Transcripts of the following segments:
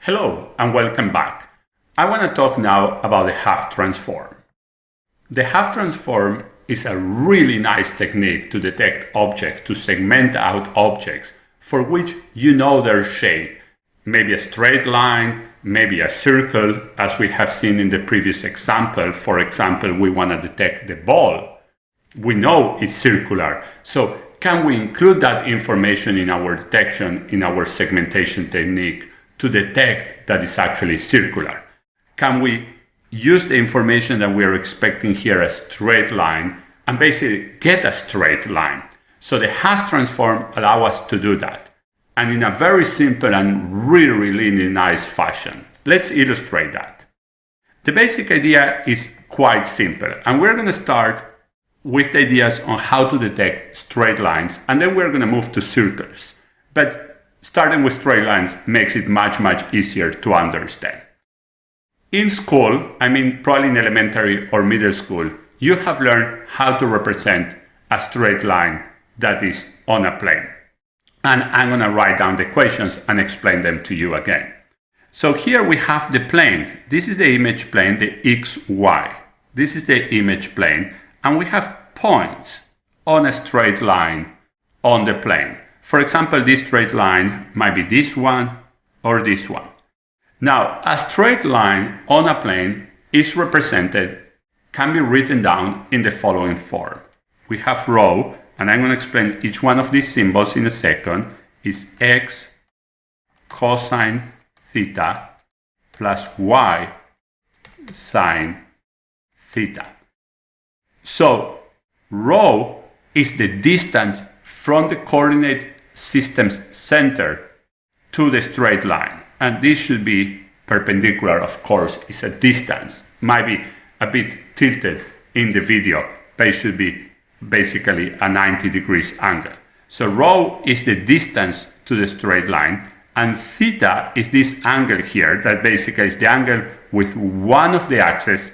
Hello and welcome back. I want to talk now about the Hough transform. The Hough transform is a really nice technique to detect objects, to segment out objects for which you know their shape. Maybe a straight line, maybe a circle, as we have seen in the previous example. For example, we want to detect the ball. We know it's circular. So can we include that information in our detection, in our segmentation technique, to detect that it's actually circular? Can we use the information that we are expecting here, a straight line, and basically get a straight line? So the Hough transform allows us to do that, and in a very simple and really nice fashion. Let's illustrate that. The basic idea is quite simple, and we're going to start with the ideas on how to detect straight lines, and then we're going to move to circles. But starting with straight lines makes it much easier to understand. In school, I mean probably in elementary or middle school, you have learned how to represent a straight line that is on a plane. And I'm going to write down the equations and explain them to you again. So here we have the plane. This is the image plane, the XY. This is the image plane, and we have points on a straight line on the plane. For example, this straight line might be this one or this one. Now, a straight line on a plane is represented, can be written down in the following form. We have rho, and I'm going to explain each one of these symbols in a second, is x cosine theta plus y sine theta. So, rho is the distance from the coordinate system's center to the straight line. And this should be perpendicular, of course. It's a distance. Might be a bit tilted in the video, but it should be basically a 90 degrees angle. So rho is the distance to the straight line, and theta is this angle here that basically is the angle with one of the axes.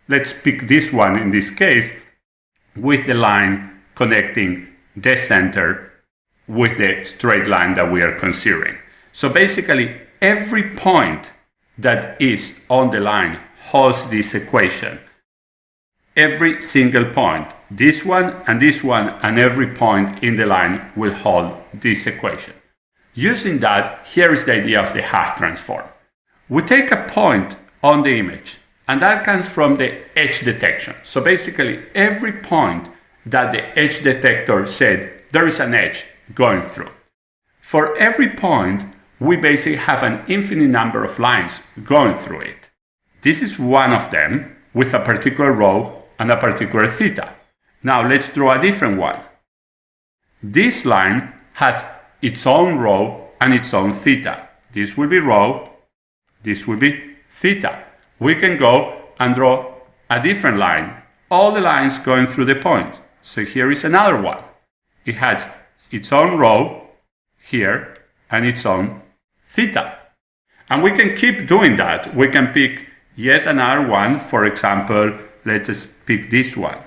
Let's pick this one in this case, with the line connecting the center with the straight line that we are considering. So basically, every point that is on the line holds this equation. Every single point, this one, and every point in the line will hold this equation. Using that, here is the idea of the Hough transform. We take a point on the image, and that comes from the edge detection. So basically, every point that the edge detector said there is an edge going through. For every point, we basically have an infinite number of lines going through it. This is one of them with a particular rho and a particular theta. Now let's draw a different one. This line has its own rho and its own theta. This will be rho, this will be theta. We can go and draw a different line. All the lines going through the point. So here is another one. It has its own rho here and its own theta. And we can keep doing that. We can pick yet another one. For example, let's just pick this one.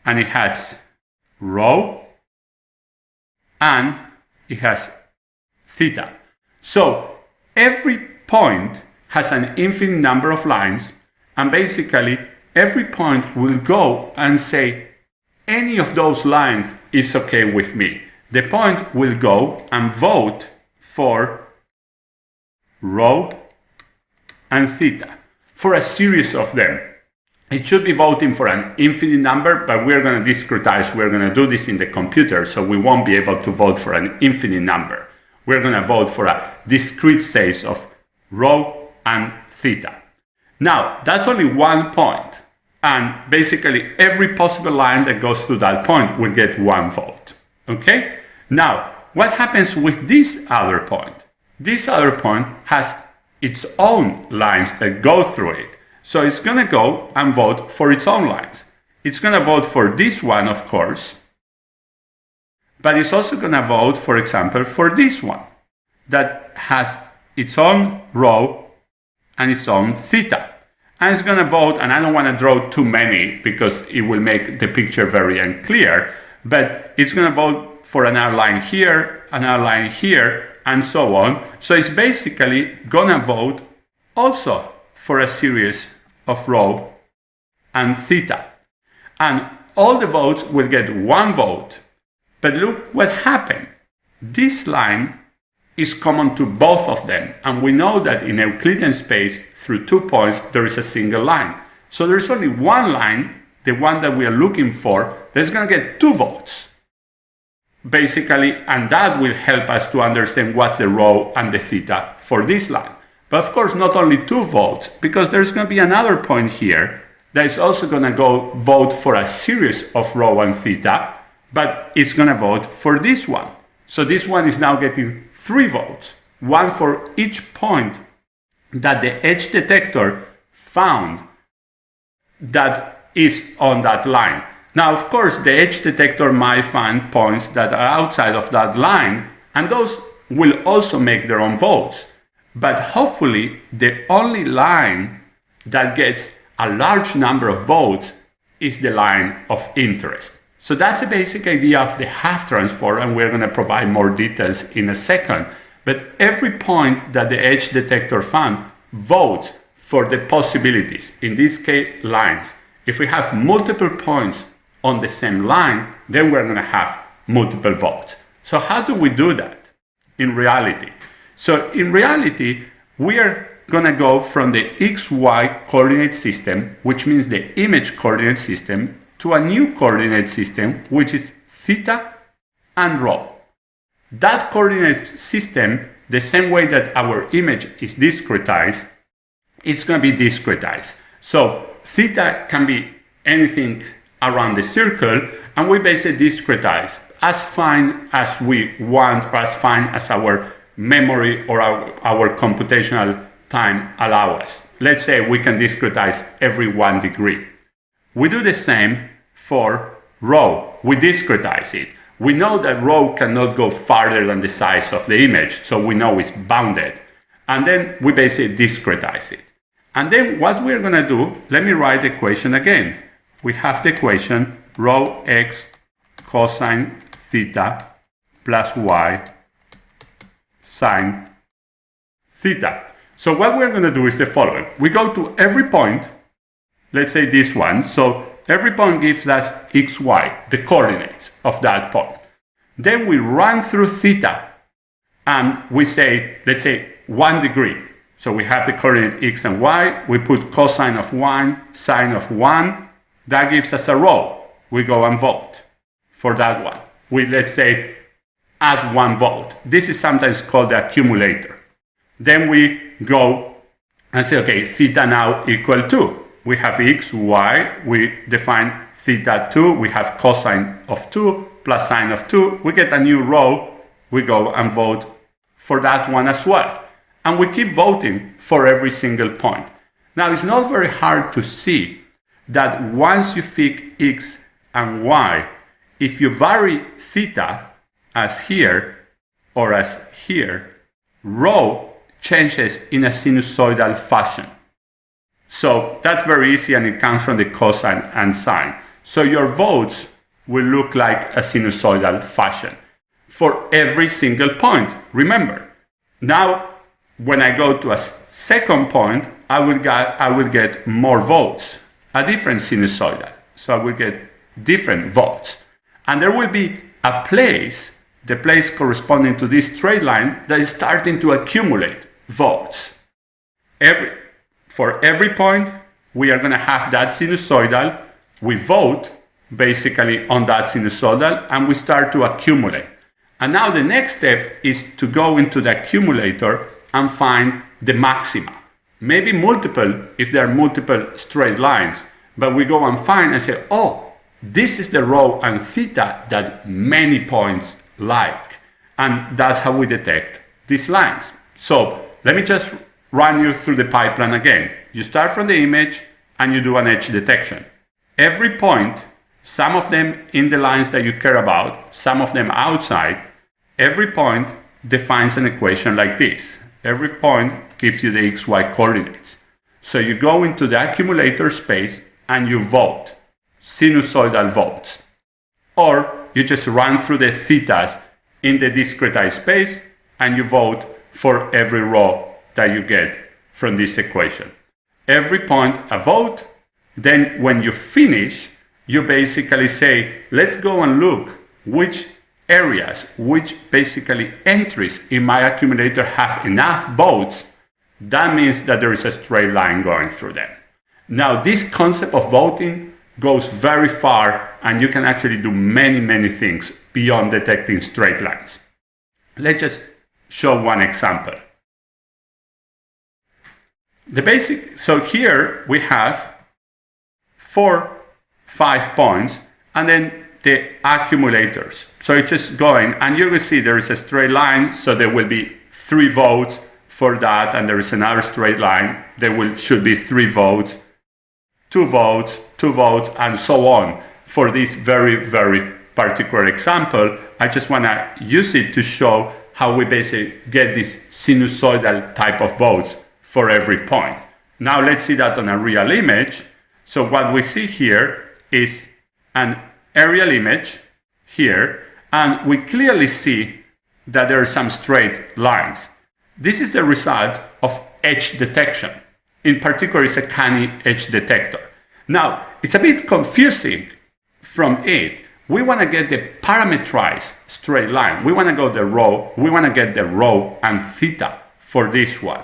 And it has rho and it has theta. So every point has an infinite number of lines, and basically every point will go and say, any of those lines is okay with me. The point will go and vote for rho and theta, for a series of them. It should be voting for an infinite number, but we're going to discretize. We're going to do this in the computer, so we won't be able to vote for an infinite number. We're going to vote for a discrete series of rho and theta. Now, that's only one point. And basically, every possible line that goes through that point will get one vote. Okay? Now, what happens with this other point? This other point has its own lines that go through it. So it's going to go and vote for its own lines. It's going to vote for this one, of course. But it's also going to vote, for example, for this one that has its own rho and its own theta. And it's going to vote, and I don't want to draw too many because it will make the picture very unclear, but it's going to vote for another line here, and so on. So it's basically gonna vote also for a series of rho and theta. And all the votes will get one vote. But look what happened. This line is common to both of them. And we know that in Euclidean space, through 2 points, there is a single line. So there's only one line, the one that we are looking for, that's going to get 2 votes. Basically, and that will help us to understand what's the rho and the theta for this line. But of course, not only 2 votes, because there's going to be another point here that is also going to go vote for a series of rho and theta, but it's going to vote for this one. So this one is now getting 3 votes, one for each point that the edge detector found that is on that line. Now, of course, the edge detector might find points that are outside of that line, and those will also make their own votes. But hopefully, the only line that gets a large number of votes is the line of interest. So that's the basic idea of the Hough transform, and we're going to provide more details in a second. But every point that the edge detector found votes for the possibilities, in this case, lines. If we have multiple points on the same line, then we're going to have multiple votes. So how do we do that in reality? So in reality, we are going to go from the XY coordinate system, which means the image coordinate system, to a new coordinate system, which is theta and rho. That coordinate system, the same way that our image is discretized, it's going to be discretized. So theta can be anything around the circle, and we basically discretize as fine as we want, or as fine as our memory or our computational time allow us. Let's say we can discretize every 1 degree. We do the same for rho. We discretize it. We know that rho cannot go farther than the size of the image, so we know it's bounded. And then we basically discretize it. And then what we're going to do, let me write the equation again. We have the equation rho x cosine theta plus y sine theta. So what we're going to do is the following. We go to every point, let's say this one. So every point gives us xy, the coordinates of that point. Then we run through theta and we say, let's say 1 degree. So we have the coordinate x and y. We put cosine of 1, sine of 1. That gives us a rho. We go and vote for that one. We, let's say, add 1 vote. This is sometimes called the accumulator. Then we go and say, okay, theta now equal to. We have x, y. We define theta 2. We have cosine of 2 plus sine of 2. We get a new rho. We go and vote for that one as well. And we keep voting for every single point. Now, it's not very hard to see that once you pick x and y, if you vary theta as here or as here, rho changes in a sinusoidal fashion. So that's very easy, and it comes from the cosine and sine. So your votes will look like a sinusoidal fashion for every single point. Remember, now when I go to a second point, I will get more votes, a different sinusoidal. So I will get different votes. And there will be a place, the place corresponding to this straight line, that is starting to accumulate votes. For every point, we are going to have that sinusoidal. We vote basically on that sinusoidal, and we start to accumulate. And now the next step is to go into the accumulator and find the maxima. Maybe multiple if there are multiple straight lines, but we go and find and say, oh, this is the rho and theta that many points like. And that's how we detect these lines. So let me just run you through the pipeline again. You start from the image and you do an edge detection. Every point, some of them in the lines that you care about, some of them outside, every point defines an equation like this. Every point gives you the xy coordinates. So you go into the accumulator space and you vote, sinusoidal votes. Or you just run through the thetas in the discretized space and you vote for every row that you get from this equation. Every point a vote. Then when you finish, you basically say, let's go and look which areas, which basically entries in my accumulator have enough votes. That means that there is a straight line going through them. Now, this concept of voting goes very far, and you can actually do many things beyond detecting straight lines. Let's just show one example. So here we have 5 points, and then the accumulators. So it's just going, and you will see there is a straight line, so there will be 3 votes for that, and there is another straight line. There should be 3 votes, 2 votes, 2 votes, and so on. For this very particular example, I just want to use it to show how we basically get this sinusoidal type of votes for every point. Now let's see that on a real image. So what we see here is an aerial image here, and we clearly see that there are some straight lines. This is the result of edge detection. In particular, it's a canny edge detector. Now, it's a bit confusing from it. We want to get the parameterized straight line. We want to get the rho and theta for this one.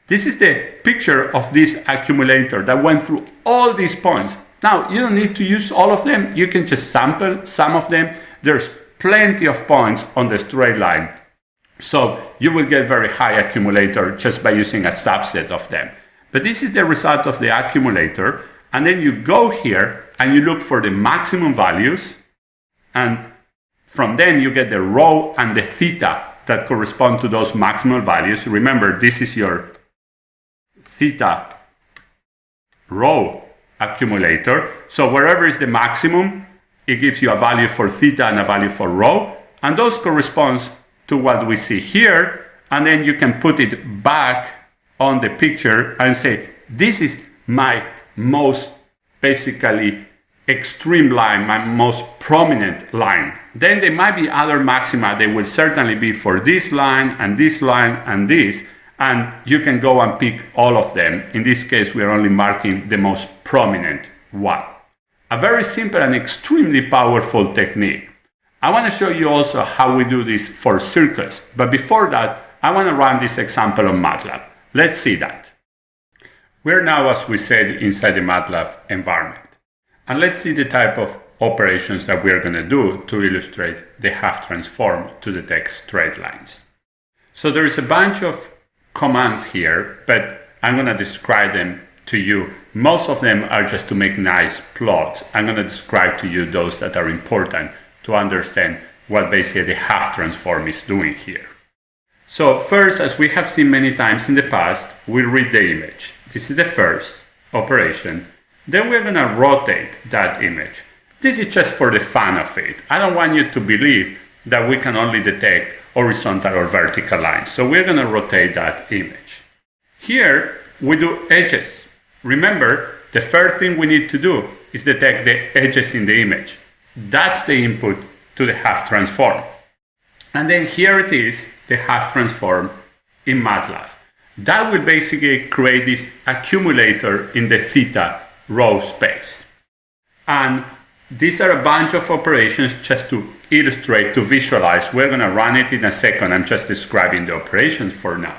This is the picture of this accumulator that went through all these points. Now, you don't need to use all of them. You can just sample some of them. There's plenty of points on the straight line. So you will get very high accumulator just by using a subset of them. But this is the result of the accumulator. And then you go here and you look for the maximum values. And from then you get the rho and the theta that correspond to those maximal values. Remember, this is your theta rho accumulator. So wherever is the maximum, it gives you a value for theta and a value for rho. And those corresponds to what we see here. And then you can put it back on the picture and say, this is my most basically extreme line, my most prominent line. Then there might be other maxima. They will certainly be for this line and this line and this. And you can go and pick all of them. In this case, we are only marking the most prominent one. A very simple and extremely powerful technique. I want to show you also how we do this for circles. But before that, I want to run this example on Matlab. Let's see that. We're now, as we said, inside the Matlab environment. And let's see the type of operations that we're going to do to illustrate the Hough transform to detect straight lines. So there is a bunch of commands here, but I'm going to describe them to you. Most of them are just to make nice plots. I'm going to describe to you those that are important to understand what basically the Hough transform is doing here. So first, as we have seen many times in the past, we read the image. This is the first operation. Then we're going to rotate that image. This is just for the fun of it. I don't want you to believe that we can only detect horizontal or vertical lines. So we're going to rotate that image. Here we do edges. Remember, the first thing we need to do is detect the edges in the image. That's the input to the Hough transform. And then here it is, the Hough transform in Matlab. That will basically create this accumulator in the theta row space. And these are a bunch of operations just to illustrate, to visualize. We're going to run it in a second. I'm just describing the operations for now.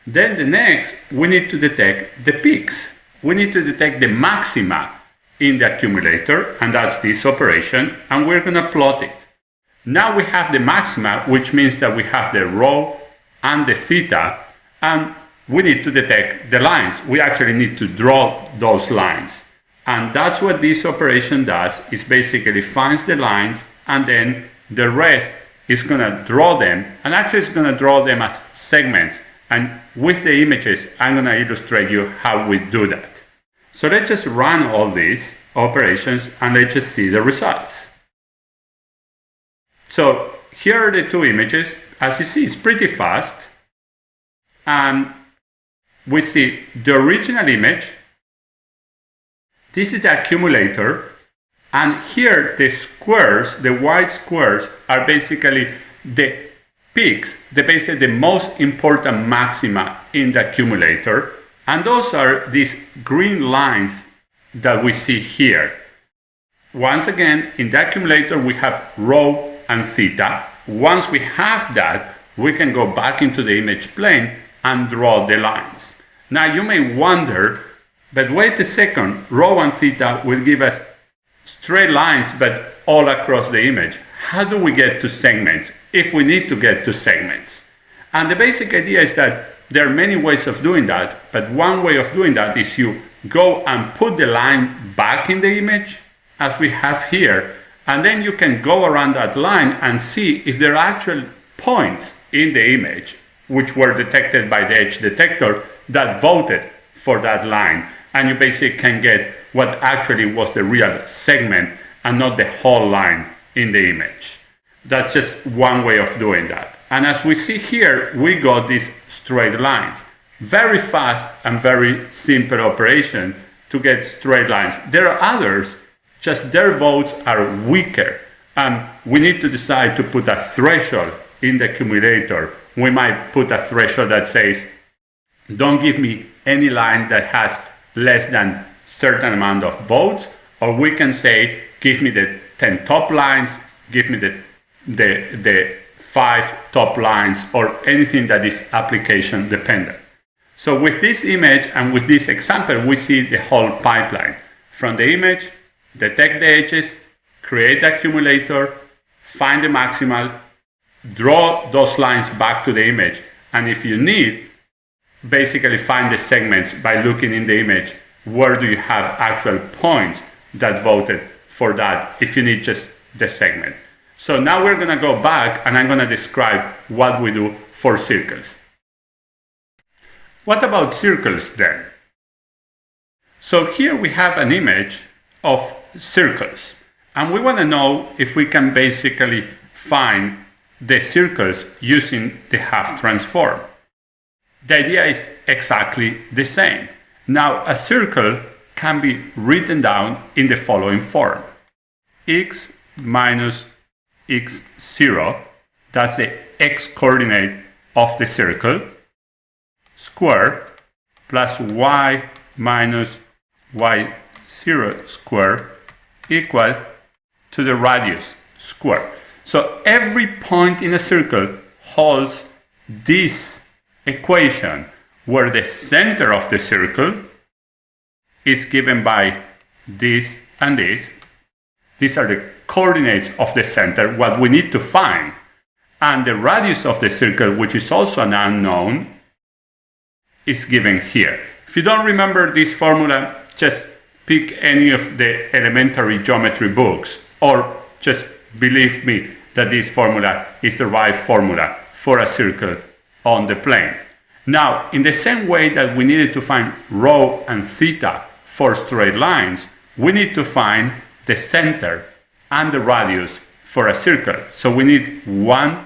Then the next, we need to detect the peaks. We need to detect the maxima in the accumulator, and that's this operation, and we're going to plot it. Now we have the maxima, which means that we have the rho and the theta, and we need to detect the lines. We actually need to draw those lines. And that's what this operation does, is basically finds the lines, and then the rest is going to draw them, and actually it's going to draw them as segments. And with the images, I'm going to illustrate you how we do that. So let's just run all these operations and let's just see the results. So here are the two images. As you see, it's pretty fast. And we see the original image. This is the accumulator. And here the squares, the white squares, are basically the peaks, basically the most important maxima in the accumulator, and those are these green lines that we see here. Once again, in the accumulator we have rho and theta. Once we have that, we can go back into the image plane and draw the lines. Now you may wonder, but wait a second, rho and theta will give us straight lines but all across the image. How do we get to segments if we need to get to segments? And the basic idea is that there are many ways of doing that, but one way of doing that is you go and put the line back in the image as we have here, and then you can go around that line and see if there are actual points in the image which were detected by the edge detector that voted for that line, and you basically can get what actually was the real segment and not the whole line in the image. That's just one way of doing that. And as we see here, we got these straight lines. Very fast and very simple operation to get straight lines. There are others, just their votes are weaker, and we need to decide to put a threshold in the accumulator. We might put a threshold that says, don't give me any line that has less than certain amount of votes, or we can say, give me the 10 top lines, give me the 5 top lines, or anything that is application dependent. So with this image and with this example, we see the whole pipeline. From the image, detect the edges, create the accumulator, find the maximal, draw those lines back to the image, and if you need, basically find the segments by looking in the image. Where do you have actual points that voted for that if you need just the segment? So now we're going to go back and I'm going to describe what we do for circles. What about circles then? So here we have an image of circles, and we want to know if we can basically find the circles using the Hough transform. The idea is exactly the same. Now a circle can be written down in the following form: x minus x0, that's the x coordinate of the circle, square, plus y minus y0 square equal to the radius square. So every point in a circle holds this equation where the center of the circle is given by this and this. These are the coordinates of the center, what we need to find. And the radius of the circle, which is also an unknown, is given here. If you don't remember this formula, just pick any of the elementary geometry books, or just believe me that this formula is the right formula for a circle on the plane. Now, in the same way that we needed to find rho and theta for straight lines, we need to find the center and the radius for a circle. So we need 1,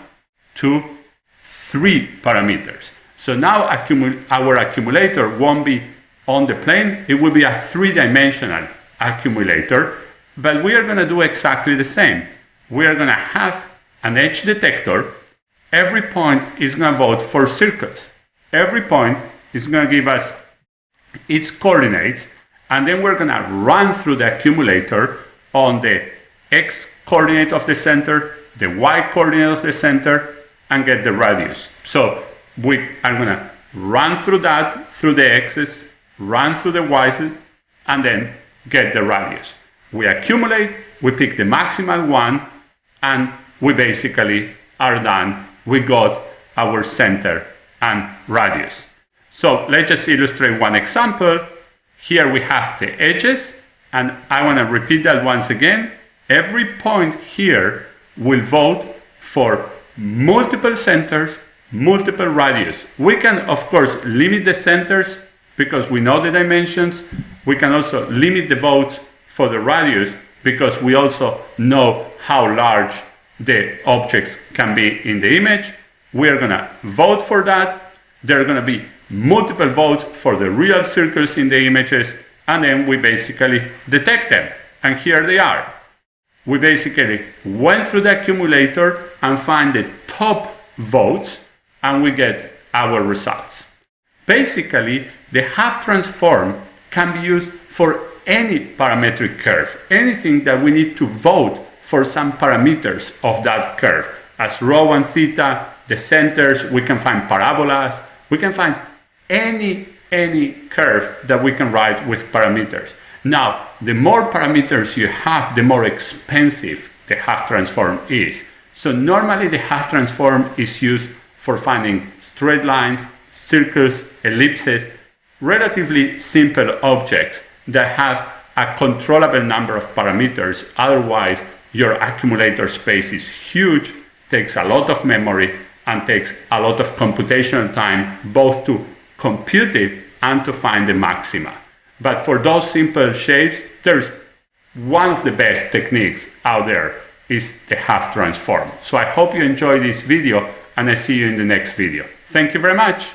2, 3 parameters. So now our accumulator won't be on the plane, it will be a 3-dimensional accumulator, but we are going to do exactly the same. We are going to have an edge detector. Every point is going to vote for circles. Every point is going to give us its coordinates, and then we're going to run through the accumulator on the x coordinate of the center, the y coordinate of the center, and get the radius. So we are going to run through that, through the x's, run through the y's, and then get the radius. We accumulate, we pick the maximal one, and we basically are done. We got our center and radius. So let's just illustrate one example. Here we have the edges, and I want to repeat that once again. Every point here will vote for multiple centers, multiple radius. We can, of course, limit the centers because we know the dimensions. We can also limit the votes for the radius because we also know how large the objects can be in the image. We are going to vote for that. There are going to be multiple votes for the real circles in the images, and then we basically detect them. And here they are. We basically went through the accumulator and find the top votes, and we get our results. Basically, the Hough transform can be used for any parametric curve, anything that we need to vote for some parameters of that curve. As rho and theta, the centers, we can find parabolas, we can find any curve that we can write with parameters. Now, the more parameters you have, the more expensive the Hough transform is. So normally the Hough transform is used for finding straight lines, circles, ellipses, relatively simple objects that have a controllable number of parameters. Otherwise, your accumulator space is huge, takes a lot of memory, and takes a lot of computational time, both to compute it and to find the maxima. But for those simple shapes, there's one of the best techniques out there is the Hough transform. So I hope you enjoyed this video, and I see you in the next video. Thank you very much.